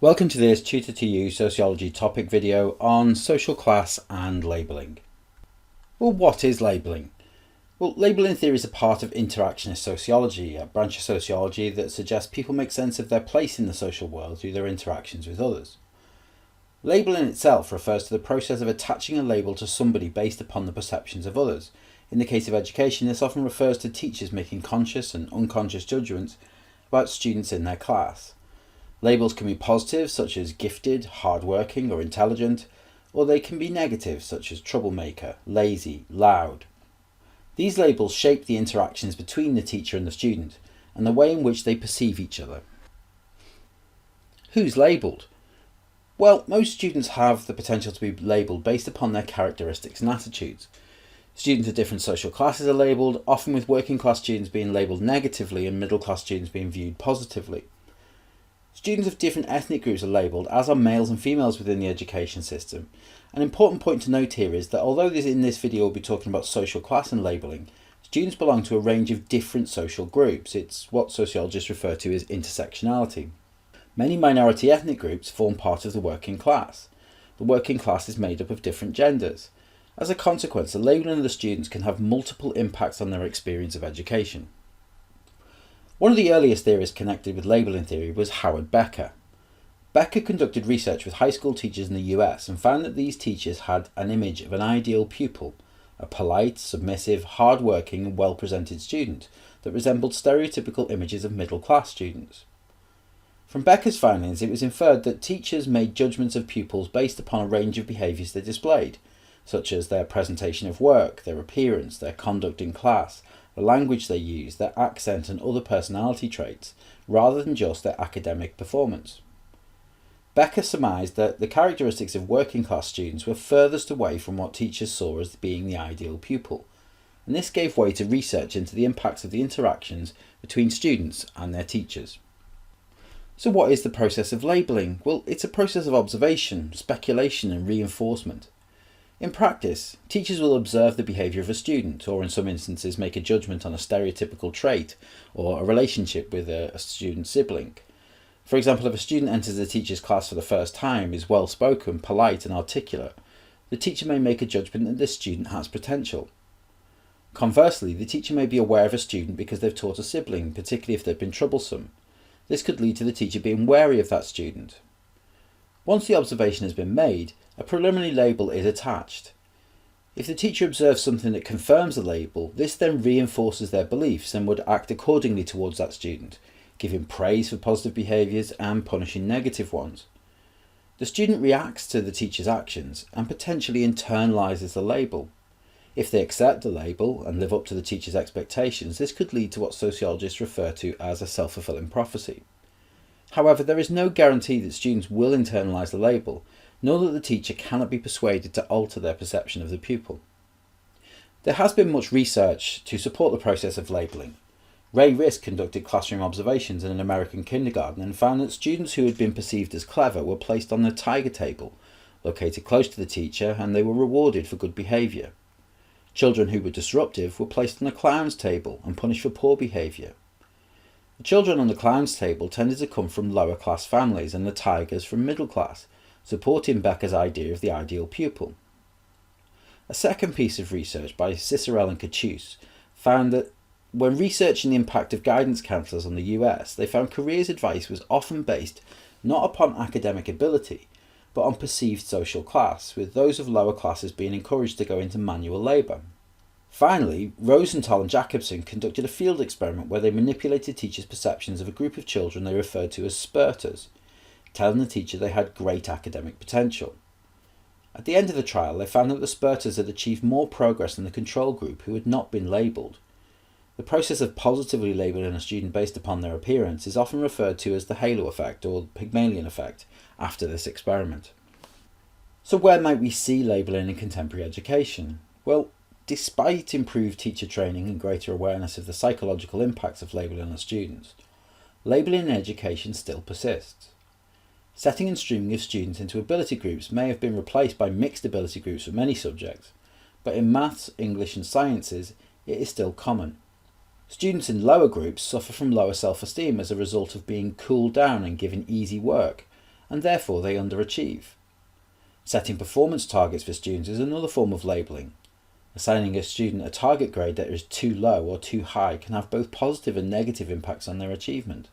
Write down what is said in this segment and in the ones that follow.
Welcome to this Tutor to You Sociology topic video on social class and labelling. Well, what is labelling? Well, labelling theory is a part of interactionist sociology, a branch of sociology that suggests people make sense of their place in the social world through their interactions with others. Labelling itself refers to the process of attaching a label to somebody based upon the perceptions of others. In the case of education, this often refers to teachers making conscious and unconscious judgments about students in their class. Labels can be positive, such as gifted, hardworking, or intelligent, or they can be negative, such as troublemaker, lazy, loud. These labels shape the interactions between the teacher and the student, and the way in which they perceive each other. Who's labelled? Well, most students have the potential to be labelled based upon their characteristics and attitudes. Students of different social classes are labelled, often with working class students being labelled negatively and middle class students being viewed positively. Students of different ethnic groups are labelled, as are males and females within the education system. An important point to note here is that although in this video we'll be talking about social class and labelling, students belong to a range of different social groups. It's what sociologists refer to as intersectionality. Many minority ethnic groups form part of the working class. The working class is made up of different genders. As a consequence, the labelling of the students can have multiple impacts on their experience of education. One of the earliest theorists connected with labelling theory was Howard Becker. Becker conducted research with high school teachers in the US and found that these teachers had an image of an ideal pupil, a polite, submissive, hard-working and well-presented student that resembled stereotypical images of middle-class students. From Becker's findings, it was inferred that teachers made judgments of pupils based upon a range of behaviours they displayed, such as their presentation of work, their appearance, their conduct in class, the language they use, their accent and other personality traits, rather than just their academic performance. Becker surmised that the characteristics of working class students were furthest away from what teachers saw as being the ideal pupil, and this gave way to research into the impacts of the interactions between students and their teachers. So what is the process of labelling? Well, it's a process of observation, speculation and reinforcement. In practice, teachers will observe the behaviour of a student, or in some instances make a judgment on a stereotypical trait or a relationship with a student's sibling. For example, if a student enters a teacher's class for the first time, is well spoken, polite and articulate, the teacher may make a judgment that this student has potential. Conversely, the teacher may be aware of a student because they've taught a sibling, particularly if they've been troublesome. This could lead to the teacher being wary of that student. Once the observation has been made, a preliminary label is attached. If the teacher observes something that confirms the label, this then reinforces their beliefs and would act accordingly towards that student, giving praise for positive behaviours and punishing negative ones. The student reacts to the teacher's actions and potentially internalises the label. If they accept the label and live up to the teacher's expectations, this could lead to what sociologists refer to as a self-fulfilling prophecy. However, there is no guarantee that students will internalise the label, nor that the teacher cannot be persuaded to alter their perception of the pupil. There has been much research to support the process of labelling. Ray Risk conducted classroom observations in an American kindergarten and found that students who had been perceived as clever were placed on the tiger table, located close to the teacher, and they were rewarded for good behaviour. Children who were disruptive were placed on the clown's table and punished for poor behaviour. The children on the clown's table tended to come from lower class families and the tigers from middle class, supporting Becker's idea of the ideal pupil. A second piece of research by Cicerel and Kachus found that when researching the impact of guidance counsellors on the US, they found careers advice was often based not upon academic ability, but on perceived social class, with those of lower classes being encouraged to go into manual labour. Finally, Rosenthal and Jacobson conducted a field experiment where they manipulated teachers' perceptions of a group of children they referred to as spurters, telling the teacher they had great academic potential. At the end of the trial, they found that the spurters had achieved more progress than the control group who had not been labelled. The process of positively labelling a student based upon their appearance is often referred to as the halo effect or Pygmalion effect after this experiment. So where might we see labelling in contemporary education? Well, despite improved teacher training and greater awareness of the psychological impacts of labelling on students, labelling in education still persists. Setting and streaming of students into ability groups may have been replaced by mixed ability groups for many subjects, but in maths, English and sciences it is still common. Students in lower groups suffer from lower self-esteem as a result of being cooled down and given easy work, and therefore they underachieve. Setting performance targets for students is another form of labelling. Assigning a student a target grade that is too low or too high can have both positive and negative impacts on their achievement.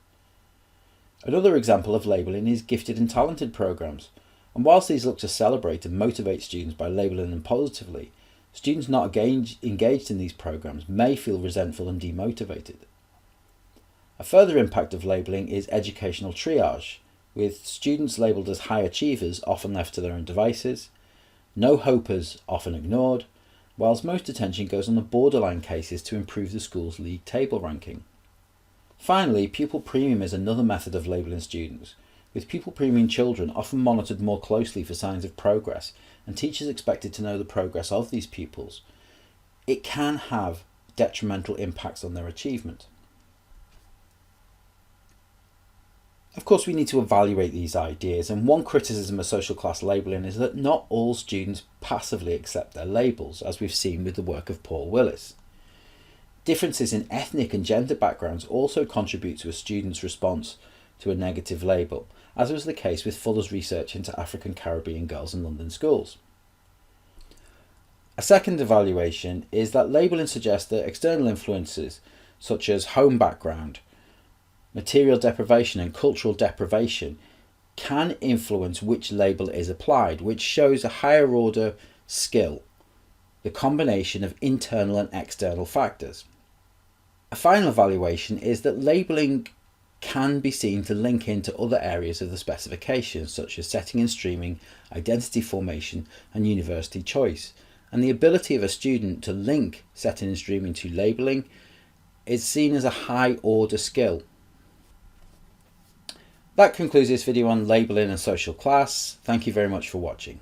Another example of labelling is gifted and talented programs, and whilst these look to celebrate and motivate students by labelling them positively, students not engaged in these programs may feel resentful and demotivated. A further impact of labelling is educational triage, with students labelled as high achievers often left to their own devices, no hopers often ignored, whilst most attention goes on the borderline cases to improve the school's league table ranking. Finally, pupil premium is another method of labelling students, with pupil premium children often monitored more closely for signs of progress and teachers expected to know the progress of these pupils. It can have detrimental impacts on their achievement. Of course, we need to evaluate these ideas, and one criticism of social class labelling is that not all students passively accept their labels, as we've seen with the work of Paul Willis. Differences in ethnic and gender backgrounds also contribute to a student's response to a negative label, as was the case with Fuller's research into African Caribbean girls in London schools. A second evaluation is that labelling suggests that external influences, such as home background, material deprivation and cultural deprivation, can influence which label is applied, which shows a higher order skill, the combination of internal and external factors. A final evaluation is that labelling can be seen to link into other areas of the specification, such as setting and streaming, identity formation, and university choice. And the ability of a student to link setting and streaming to labelling is seen as a high order skill. That concludes this video on labelling and social class. Thank you very much for watching.